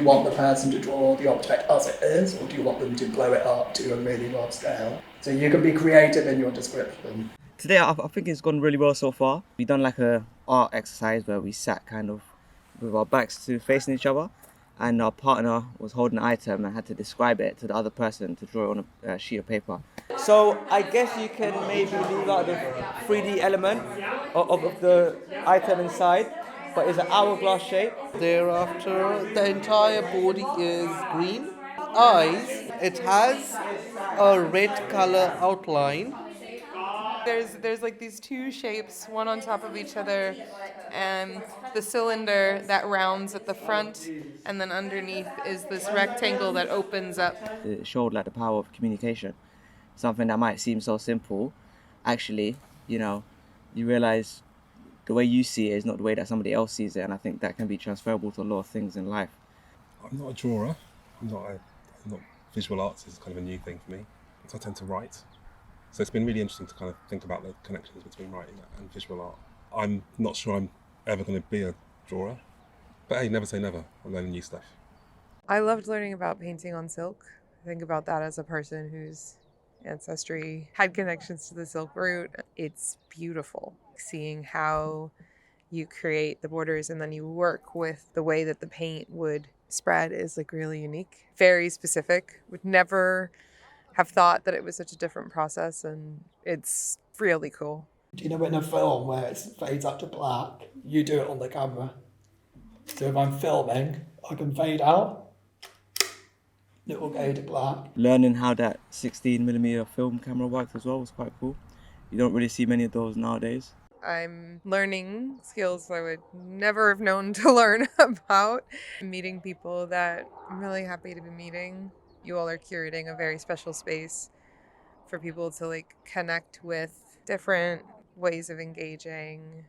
want the person to draw the object as it is, or do you want them to blow it up to a really large scale? So you can be creative in your description. Today, I think it's gone really well so far. We've done like a art exercise where we sat kind of with our backs to facing each other, and our partner was holding an item and had to describe it to the other person to draw it on a sheet of paper. So I guess you can maybe leave out the 3D element of the item inside, but it's an hourglass shape. Thereafter, the entire body is green. Eyes, it has a red color outline. There's like these two shapes, one on top of each other, and the cylinder that rounds at the front, and then underneath is this rectangle that opens up. It showed like the power of communication. Something that might seem so simple, actually, you realize the way you see it is not the way that somebody else sees it, and I think that can be transferable to a lot of things in life. I'm not a drawer. I'm not visual arts is kind of a new thing for me. So I tend to write. So it's been really interesting to kind of think about the connections between writing and visual art. I'm not sure I'm ever going to be a drawer, but hey, never say never. I'm learning new stuff. I loved learning about painting on silk. I think about that as a person whose ancestry had connections to the silk route. It's beautiful seeing how you create the borders and then you work with the way that the paint would spread is like really unique, very specific. Would never have thought that it was such a different process, and it's really cool. Do you know in a film where it fades up to black, you do it on the camera. So if I'm filming, I can fade out. It will go to black. Learning how that 16mm film camera works as well was quite cool. You don't really see many of those nowadays. I'm learning skills I would never have known to learn about. Meeting people that I'm really happy to be meeting. You all are curating a very special space for people to like connect with different ways of engaging